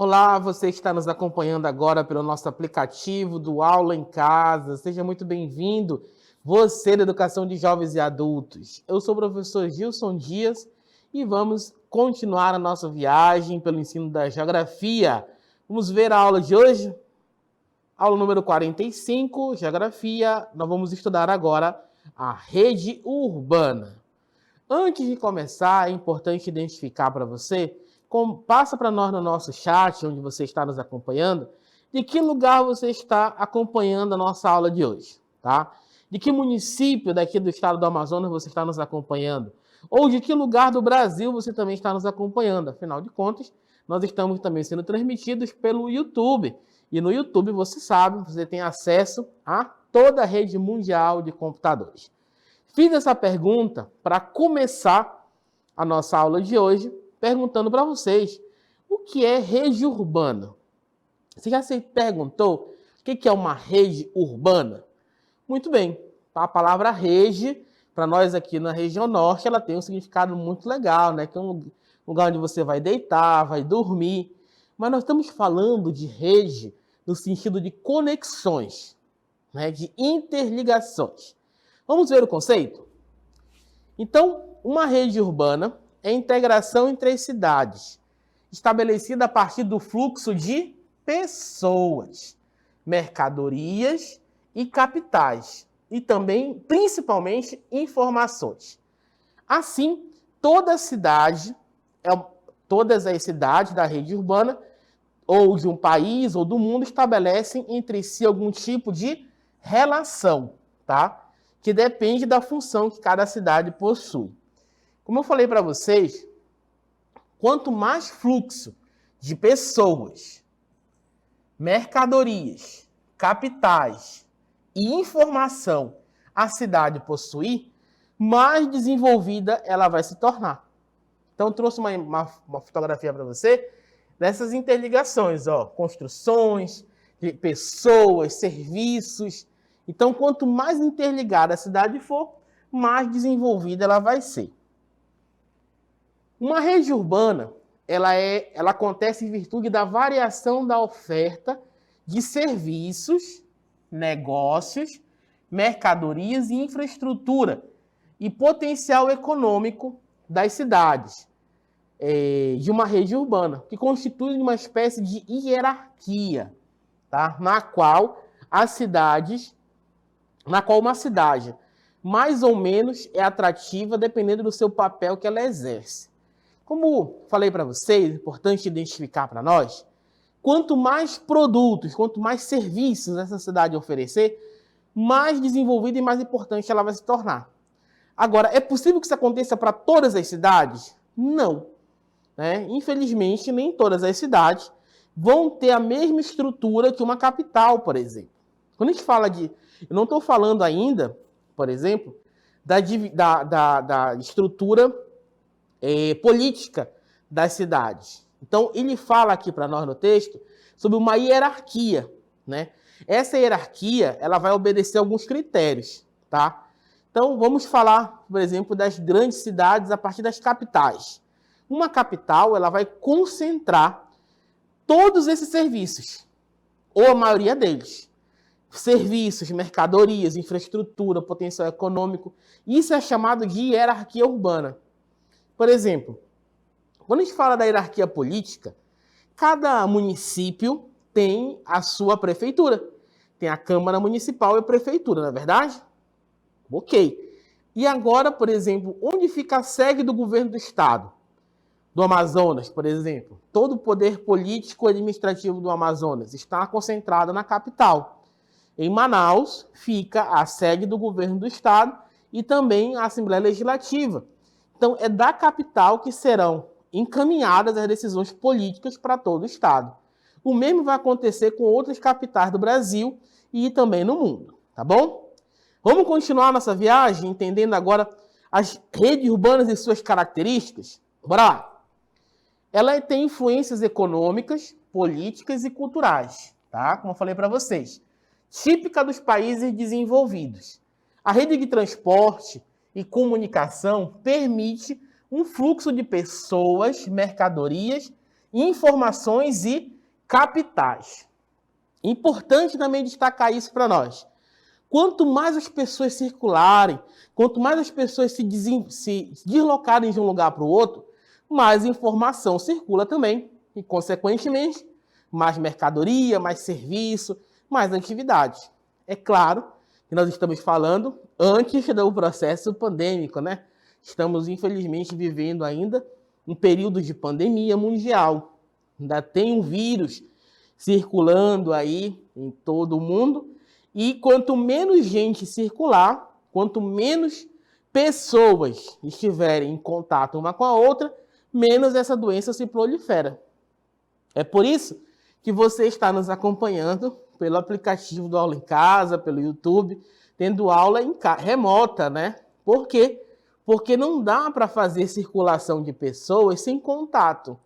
Olá, você que está nos acompanhando agora pelo nosso aplicativo do Aula em Casa. Seja muito bem-vindo, você da Educação de Jovens e Adultos. Eu sou o professor Gilson Dias e vamos continuar a nossa viagem pelo ensino da Geografia. Vamos ver a aula de hoje? Aula número 45, Geografia. Nós vamos estudar agora a rede urbana. Antes de começar, é importante identificar para você, passa para nós no nosso chat, onde você está nos acompanhando, de que lugar você está acompanhando a nossa aula de hoje, tá? De que município daqui do estado do Amazonas você está nos acompanhando, ou de que lugar do Brasil você também está nos acompanhando. Afinal de contas, nós estamos também sendo transmitidos pelo YouTube. E no YouTube, você sabe, você tem acesso a toda a rede mundial de computadores. Fiz essa pergunta para começar a nossa aula de hoje, perguntando para vocês o que é rede urbana. Você já se perguntou o que é uma rede urbana? Muito bem, a palavra rede, para nós aqui na região norte, ela tem um significado muito legal, né? Que é um lugar onde você vai deitar, vai dormir. Mas nós estamos falando de rede no sentido de conexões, né? De interligações. Vamos ver o conceito? Então, uma rede urbana é a integração entre as cidades, estabelecida a partir do fluxo de pessoas, mercadorias e capitais, e também, principalmente, informações. Assim, todas as cidades da rede urbana, ou de um país ou do mundo, estabelecem entre si algum tipo de relação, tá? Que depende da função que cada cidade possui. Como eu falei para vocês, quanto mais fluxo de pessoas, mercadorias, capitais e informação a cidade possuir, mais desenvolvida ela vai se tornar. Então, eu trouxe uma fotografia para você dessas interligações, ó, construções, de pessoas, serviços. Então, quanto mais interligada a cidade for, mais desenvolvida ela vai ser. Uma rede urbana, ela acontece em virtude da variação da oferta de serviços, negócios, mercadorias e infraestrutura e potencial econômico das cidades, de uma rede urbana, que constitui uma espécie de hierarquia, tá? na qual uma cidade mais ou menos é atrativa dependendo do seu papel que ela exerce. Como falei para vocês, é importante identificar para nós, quanto mais produtos, quanto mais serviços essa cidade oferecer, mais desenvolvida e mais importante ela vai se tornar. Agora, é possível que isso aconteça para todas as cidades? Não. Né? Infelizmente, nem todas as cidades vão ter a mesma estrutura que uma capital, por exemplo. Quando a gente fala de... Eu não estou falando ainda, por exemplo, da estrutura política das cidades. Então, ele fala aqui para nós no texto sobre uma hierarquia, né? Essa hierarquia, ela vai obedecer a alguns critérios, tá? Então, vamos falar, por exemplo, das grandes cidades a partir das capitais. Uma capital, ela vai concentrar todos esses serviços, ou a maioria deles. Serviços, mercadorias, infraestrutura, potencial econômico. Isso é chamado de hierarquia urbana. Por exemplo, quando a gente fala da hierarquia política, cada município tem a sua prefeitura. Tem a Câmara Municipal e a Prefeitura, não é verdade? Ok. E agora, por exemplo, onde fica a sede do governo do Estado? Do Amazonas, por exemplo. Todo o poder político e administrativo do Amazonas está concentrado na capital. Em Manaus fica a sede do governo do Estado e também a Assembleia Legislativa. Então, é da capital que serão encaminhadas as decisões políticas para todo o Estado. O mesmo vai acontecer com outras capitais do Brasil e também no mundo, tá bom? Vamos continuar nossa viagem entendendo agora as redes urbanas e suas características? Bora lá! Ela tem influências econômicas, políticas e culturais, tá? Como eu falei para vocês. Típica dos países desenvolvidos. A rede de transporte e comunicação permite um fluxo de pessoas, mercadorias, informações e Capitais. Importante também destacar isso para nós. Quanto mais as pessoas circularem, quanto mais as pessoas se deslocarem de um lugar para o outro, mais informação circula também. E, consequentemente, mais mercadoria, mais serviço, mais atividade. É claro que nós estamos falando antes do processo pandêmico, né? Estamos, infelizmente, vivendo ainda um período de pandemia mundial. Ainda tem um vírus circulando aí em todo o mundo. E quanto menos gente circular, quanto menos pessoas estiverem em contato uma com a outra, menos essa doença se prolifera. É por isso que você está nos acompanhando pelo aplicativo do Aula em Casa, pelo YouTube, tendo aula remota, né? Por quê? Porque não dá para fazer circulação de pessoas sem contato.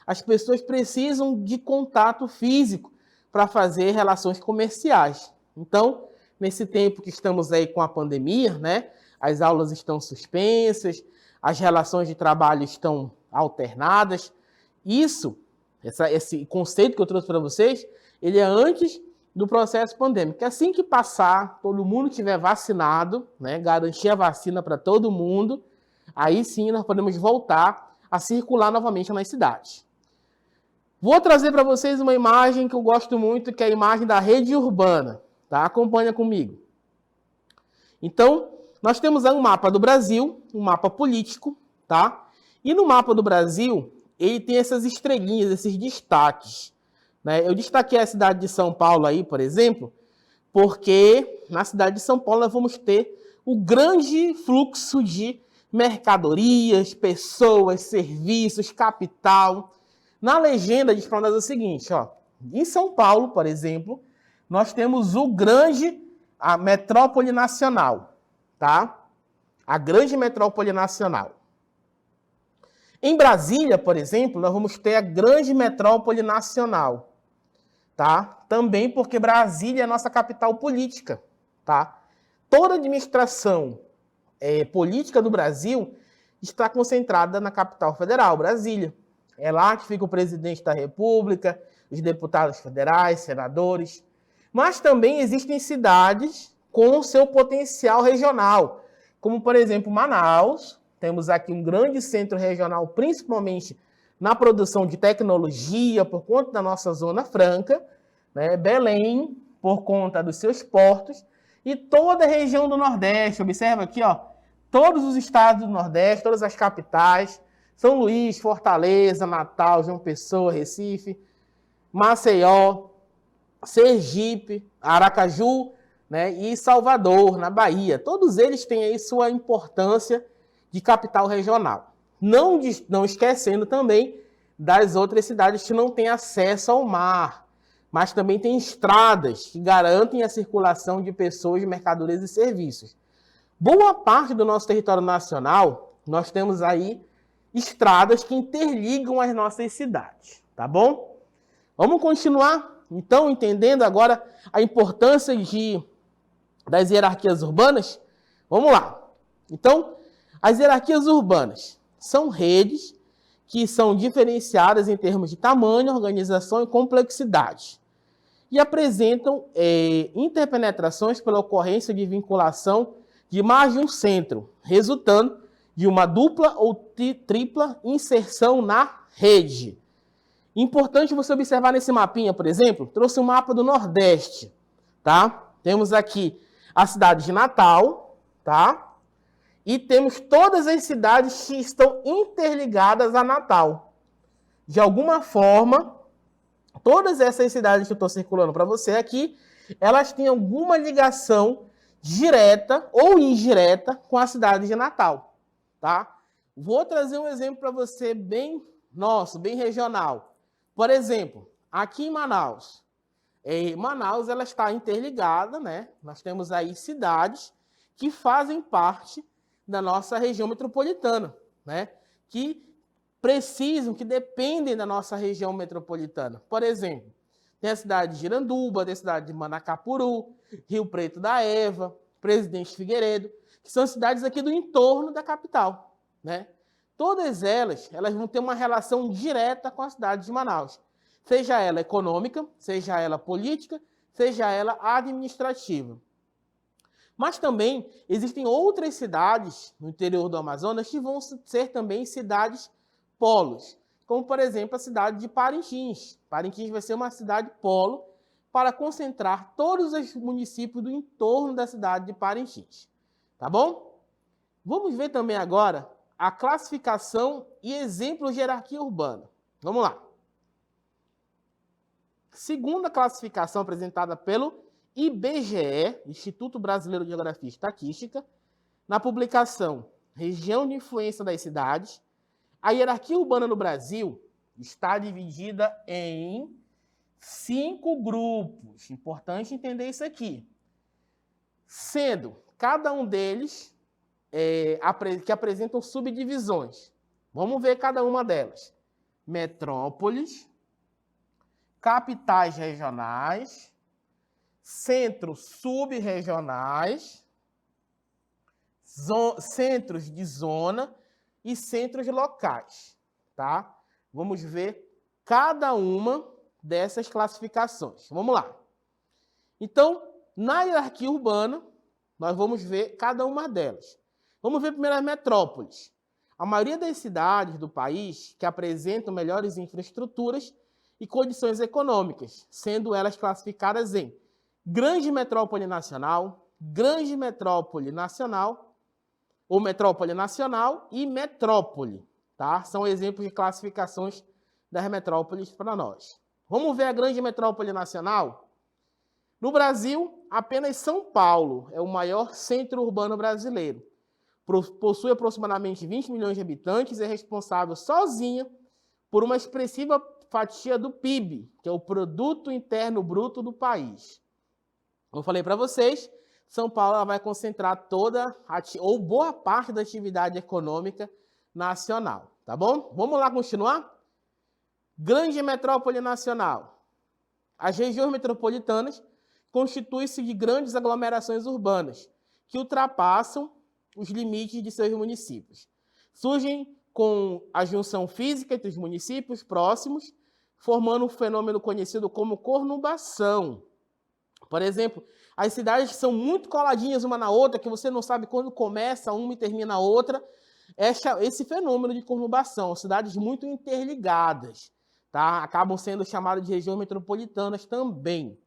As pessoas precisam de contato físico para fazer relações comerciais. Então, nesse tempo que estamos aí com a pandemia, né? As aulas estão suspensas, as relações de trabalho estão alternadas. Esse conceito que eu trouxe para vocês, ele é antes do processo pandêmico. Assim que passar, todo mundo estiver vacinado, né? Garantir a vacina para todo mundo, aí sim nós podemos voltar a circular novamente nas cidades. Vou trazer para vocês uma imagem que eu gosto muito, que é a imagem da rede urbana. Tá? Acompanha comigo. Então, nós temos aí um mapa do Brasil, um mapa político, tá? E no mapa do Brasil, ele tem essas estrelinhas, esses destaques. Né? Eu destaquei a cidade de São Paulo aí, por exemplo, porque na cidade de São Paulo nós vamos ter o grande fluxo de mercadorias, pessoas, serviços, capital. Na legenda diz para nós o seguinte, ó, em São Paulo, por exemplo, nós temos a metrópole nacional, tá? A grande metrópole nacional. Em Brasília, por exemplo, nós vamos ter a grande metrópole nacional, tá? Também porque Brasília é a nossa capital política, tá? Toda a administração política do Brasil está concentrada na capital federal, Brasília. É lá que fica o presidente da República, os deputados federais, senadores. Mas também existem cidades com seu potencial regional, como, por exemplo, Manaus. Temos aqui um grande centro regional, principalmente na produção de tecnologia, por conta da nossa Zona Franca, né? Belém, por conta dos seus portos, e toda a região do Nordeste. Observa aqui, ó, todos os estados do Nordeste, todas as capitais, São Luís, Fortaleza, Natal, João Pessoa, Recife, Maceió, Sergipe, Aracaju, né, e Salvador, na Bahia. Todos eles têm aí sua importância de capital regional. Não esquecendo também das outras cidades que não têm acesso ao mar, mas também tem estradas que garantem a circulação de pessoas, mercadorias e serviços. Boa parte do nosso território nacional, nós temos aí estradas que interligam as nossas cidades, tá bom? Vamos continuar? Então, entendendo agora a importância das hierarquias urbanas, vamos lá. Então, as hierarquias urbanas são redes que são diferenciadas em termos de tamanho, organização e complexidade e apresentam interpenetrações pela ocorrência de vinculação de mais de um centro, resultando de uma dupla ou tripla inserção na rede. Importante você observar nesse mapinha, por exemplo, trouxe um mapa do Nordeste, tá? Temos aqui a cidade de Natal, tá? E temos todas as cidades que estão interligadas a Natal. De alguma forma, todas essas cidades que eu estou circulando para você aqui, elas têm alguma ligação direta ou indireta com a cidade de Natal, tá? Vou trazer um exemplo para você bem regional. Por exemplo, aqui em Manaus. Manaus ela está interligada, né? Nós temos aí cidades que fazem parte da nossa região metropolitana, né? Que dependem da nossa região metropolitana. Por exemplo, tem a cidade de Iranduba, tem a cidade de Manacapuru, Rio Preto da Eva, Presidente Figueiredo, que são cidades aqui do entorno da capital, né? Todas elas vão ter uma relação direta com a cidade de Manaus. seja ela econômica, seja ela política, seja ela administrativa. Mas também existem outras cidades no interior do Amazonas que vão ser também cidades polos, como, por exemplo, a cidade de Parintins. Parintins vai ser uma cidade polo para concentrar todos os municípios do entorno da cidade de Parintins. Tá bom? Vamos ver também agora a classificação e exemplos de hierarquia urbana. Vamos lá. Segundo a classificação apresentada pelo IBGE, Instituto Brasileiro de Geografia e Estatística, na publicação Região de Influência das Cidades, a hierarquia urbana no Brasil está dividida em 5 grupos. Importante entender isso aqui. Sendo cada um deles que apresentam subdivisões. Vamos ver cada uma delas. Metrópoles, capitais regionais, centros subregionais, centros de zona e centros locais, tá? Vamos ver cada uma dessas classificações. Vamos lá. Então, na hierarquia urbana, nós vamos ver cada uma delas. Vamos ver primeiro as metrópoles. A maioria das cidades do país que apresentam melhores infraestruturas e condições econômicas, sendo elas classificadas em grande metrópole nacional, grande metrópole nacional, ou metrópole nacional e metrópole, tá? São exemplos de classificações das metrópoles para nós. Vamos ver a grande metrópole nacional? No Brasil, apenas São Paulo é o maior centro urbano brasileiro. Possui aproximadamente 20 milhões de habitantes e é responsável sozinha por uma expressiva fatia do PIB, que é o Produto Interno Bruto do país. Como eu falei para vocês, São Paulo vai concentrar toda ou boa parte da atividade econômica nacional, tá bom? Vamos lá continuar? Grande metrópole nacional. As regiões metropolitanas constituem-se de grandes aglomerações urbanas que ultrapassam os limites de seus municípios. Surgem com a junção física entre os municípios próximos, formando um fenômeno conhecido como conurbação. Por exemplo, as cidades são muito coladinhas uma na outra, que você não sabe quando começa uma e termina a outra. Esse fenômeno de conurbação, cidades muito interligadas, tá? Acabam sendo chamadas de regiões metropolitanas também.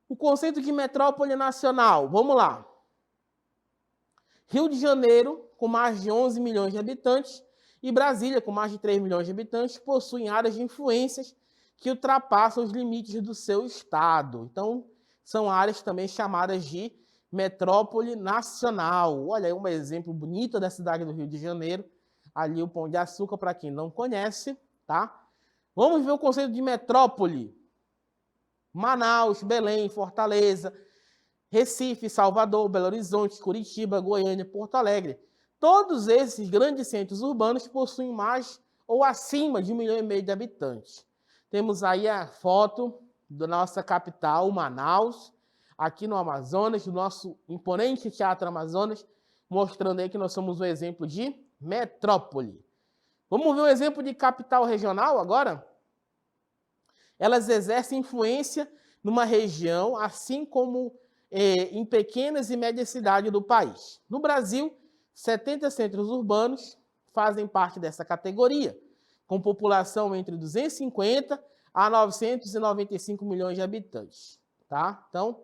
O conceito de metrópole nacional, vamos lá. Rio de Janeiro, com mais de 11 milhões de habitantes, e Brasília, com mais de 3 milhões de habitantes, possuem áreas de influências que ultrapassam os limites do seu estado. Então, são áreas também chamadas de metrópole nacional. Olha aí um exemplo bonito da cidade do Rio de Janeiro. Ali o Pão de Açúcar, para quem não conhece, tá? Vamos ver o conceito de metrópole. Manaus, Belém, Fortaleza, Recife, Salvador, Belo Horizonte, Curitiba, Goiânia, Porto Alegre. Todos esses grandes centros urbanos possuem mais ou acima de 1,5 milhão de habitantes. Temos aí a foto da nossa capital, Manaus, aqui no Amazonas, do nosso imponente Teatro Amazonas, mostrando aí que nós somos um exemplo de metrópole. Vamos ver um exemplo de capital regional agora? Elas exercem influência numa região, assim como em pequenas e médias cidades do país. No Brasil, 70 centros urbanos fazem parte dessa categoria, com população entre 250 a 995 milhões de habitantes. Tá? Então,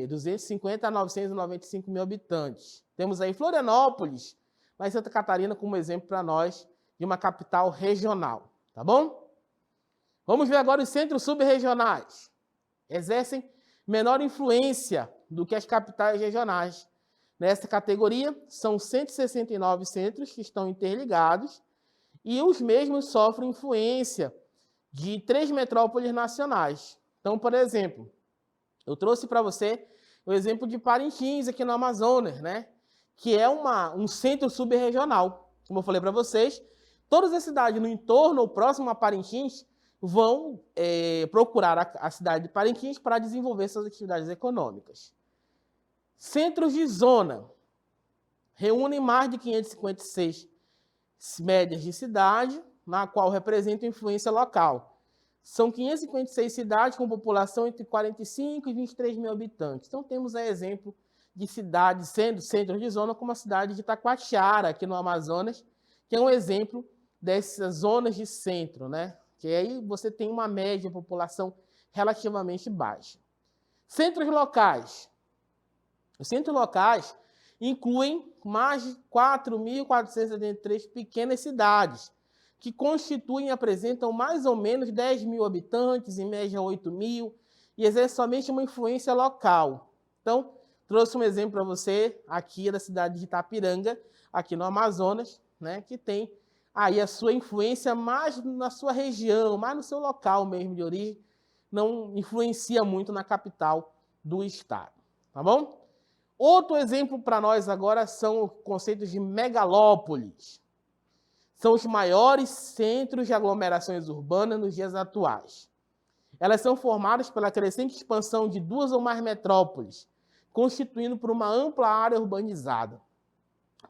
250 a 995 mil habitantes. Temos aí Florianópolis, mas Santa Catarina como exemplo para nós de uma capital regional. Tá bom? Vamos ver agora os centros subregionais. Exercem menor influência do que as capitais regionais. Nessa categoria, são 169 centros que estão interligados e os mesmos sofrem influência de 3 metrópoles nacionais. Então, por exemplo, eu trouxe para você o exemplo de Parintins, aqui no Amazonas, né? Que é um centro subregional. Como eu falei para vocês, todas as cidades no entorno ou próximo a Parintins vão procurar a cidade de Parintins para desenvolver suas atividades econômicas. Centros de zona reúnem mais de 556 médias de cidade, na qual representam influência local. São 556 cidades com população entre 45 e 23 mil habitantes. Então, temos aí exemplo de cidades sendo centro de zona, como a cidade de Itacoatiara, aqui no Amazonas, que é um exemplo dessas zonas de centro, né? Que aí você tem uma média de população relativamente baixa. Centros locais. Os centros locais incluem mais de 4.473 pequenas cidades, que constituem e apresentam mais ou menos 10 mil habitantes, em média 8 mil, e exercem somente uma influência local. Então, trouxe um exemplo para você aqui da cidade de Itapiranga, aqui no Amazonas, né, que tem aí a sua influência mais na sua região, mais no seu local mesmo de origem, não influencia muito na capital do estado, tá bom? Outro exemplo para nós agora são os conceitos de megalópolis. São os maiores centros de aglomerações urbanas nos dias atuais. Elas são formadas pela crescente expansão de duas ou mais metrópoles, constituindo por uma ampla área urbanizada.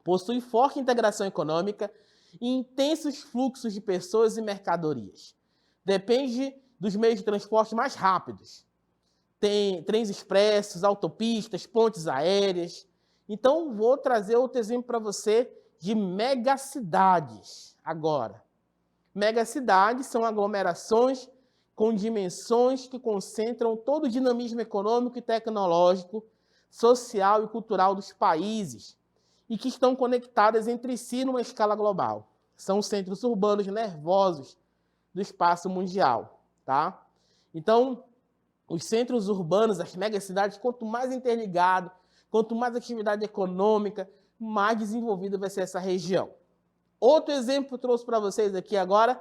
Possui forte integração econômica e intensos fluxos de pessoas e mercadorias. Depende dos meios de transporte mais rápidos. Tem trens expressos, autopistas, pontes aéreas. Então, vou trazer outro exemplo para você de megacidades agora. Megacidades são aglomerações com dimensões que concentram todo o dinamismo econômico e tecnológico, social e cultural dos países e que estão conectadas entre si numa escala global. São os centros urbanos nervosos do espaço mundial, tá? Então, os centros urbanos, as megacidades, quanto mais interligado, quanto mais atividade econômica, mais desenvolvida vai ser essa região. Outro exemplo que eu trouxe para vocês aqui agora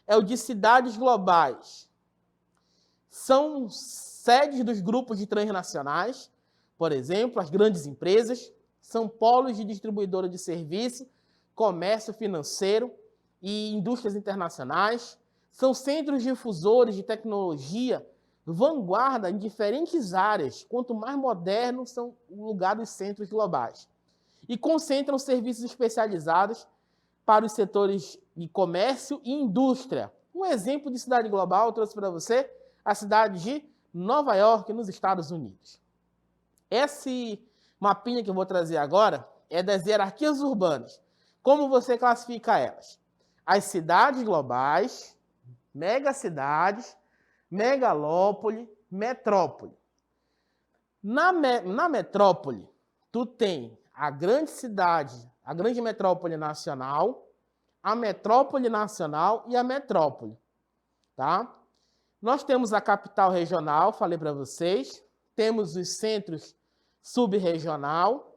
é o de cidades globais. São sedes dos grupos de transnacionais, por exemplo, as grandes empresas, são polos de distribuidora de serviço, comércio financeiro e indústrias internacionais, são centros difusores de tecnologia, vanguarda em diferentes áreas. Quanto mais modernos são o lugar dos centros globais. E concentram serviços especializados para os setores de comércio e indústria. Um exemplo de cidade global eu trouxe para você, a cidade de Nova York, nos Estados Unidos. Esse mapinha que eu vou trazer agora é das hierarquias urbanas. Como você classifica elas? As cidades globais, megacidades, megalópole, metrópole. Na metrópole, tu tem a grande cidade, a grande metrópole nacional, a metrópole nacional e a metrópole, tá? Nós temos a capital regional, falei para vocês, temos os centros subregional,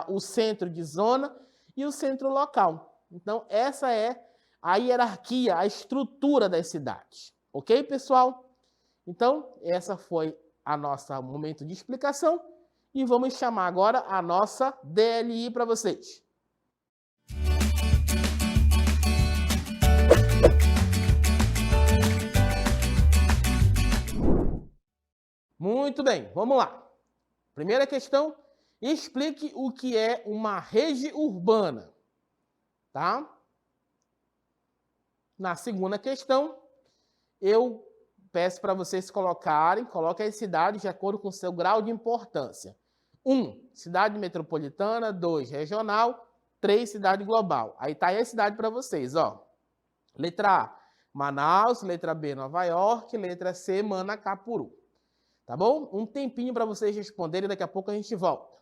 o centro de zona e o centro local. Então, essa é a hierarquia, a estrutura das cidades. Ok, pessoal? Então, essa foi a nossa momento de explicação e vamos chamar agora a nossa DLI para vocês. Muito bem, vamos lá. Primeira questão, explique o que é uma rede urbana, tá? Na segunda questão, eu peço para vocês coloquem as cidades de acordo com o seu grau de importância. 1, cidade metropolitana. 2, regional. 3, cidade global. Aí está aí a cidade para vocês, ó. Letra A, Manaus. Letra B, Nova York. Letra C, Manacapuru. Tá bom? Um tempinho para vocês responderem, daqui a pouco a gente volta.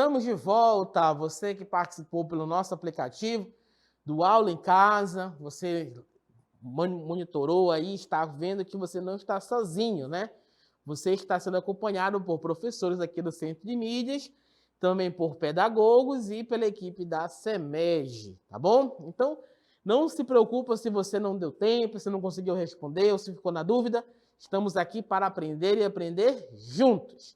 Estamos de volta, você que participou pelo nosso aplicativo do Aula em Casa, você monitorou aí, está vendo que você não está sozinho, né? Você está sendo acompanhado por professores aqui do Centro de Mídias, também por pedagogos e pela equipe da SEMEG, tá bom? Então, não se preocupa se você não deu tempo, se não conseguiu responder ou se ficou na dúvida. Estamos aqui para aprender e aprender juntos.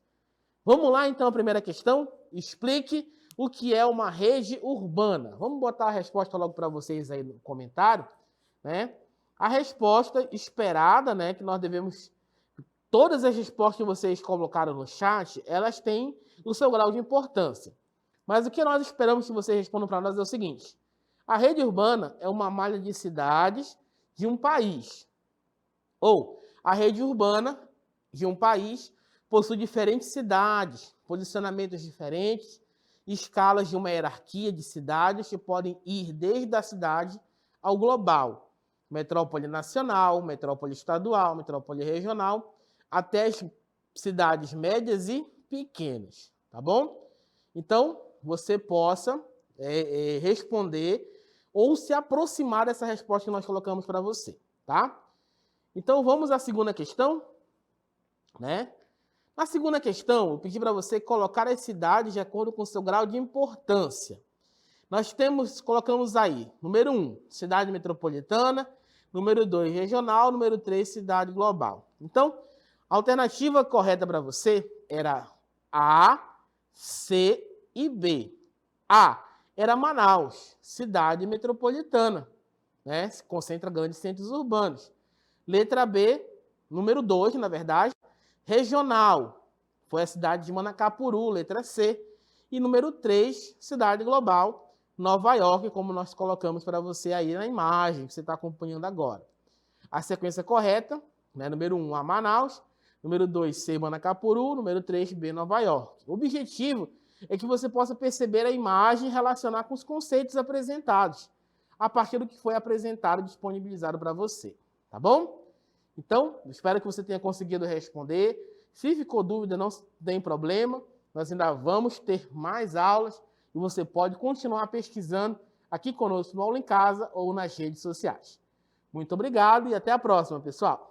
Vamos lá, então, a primeira questão. Explique o que é uma rede urbana. Vamos botar a resposta logo para vocês aí no comentário, né? A resposta esperada, né, que nós devemos... Todas as respostas que vocês colocaram no chat, elas têm o seu grau de importância. Mas o que nós esperamos que vocês respondam para nós é o seguinte: a rede urbana é uma malha de cidades de um país. Ou a rede urbana de um país possui diferentes cidades, posicionamentos diferentes, escalas de uma hierarquia de cidades que podem ir desde a cidade ao global. Metrópole nacional, metrópole estadual, metrópole regional, até as cidades médias e pequenas, tá bom? Então, você possa responder ou se aproximar dessa resposta que nós colocamos para você, tá? Então, vamos à segunda questão, né? Na segunda questão, eu pedi para você colocar as cidades de acordo com o seu grau de importância. Nós colocamos aí, número 1, cidade metropolitana, número 2, regional, número 3, cidade global. Então, a alternativa correta para você era A, C e B. A era Manaus, cidade metropolitana, né? Se concentra grandes centros urbanos. Letra B, número 2, na verdade, regional, foi a cidade de Manacapuru, letra C. E número 3, cidade global, Nova York, como nós colocamos para você aí na imagem que você está acompanhando agora. A sequência correta, né? Número 1, A, Manaus. Número 2, C, Manacapuru. Número 3, B, Nova York. O objetivo é que você possa perceber a imagem e relacionar com os conceitos apresentados, a partir do que foi apresentado e disponibilizado para você. Tá bom? Então, espero que você tenha conseguido responder. Se ficou dúvida, não tem problema. Nós ainda vamos ter mais aulas e você pode continuar pesquisando aqui conosco no Aula em Casa ou nas redes sociais. Muito obrigado e até a próxima, pessoal!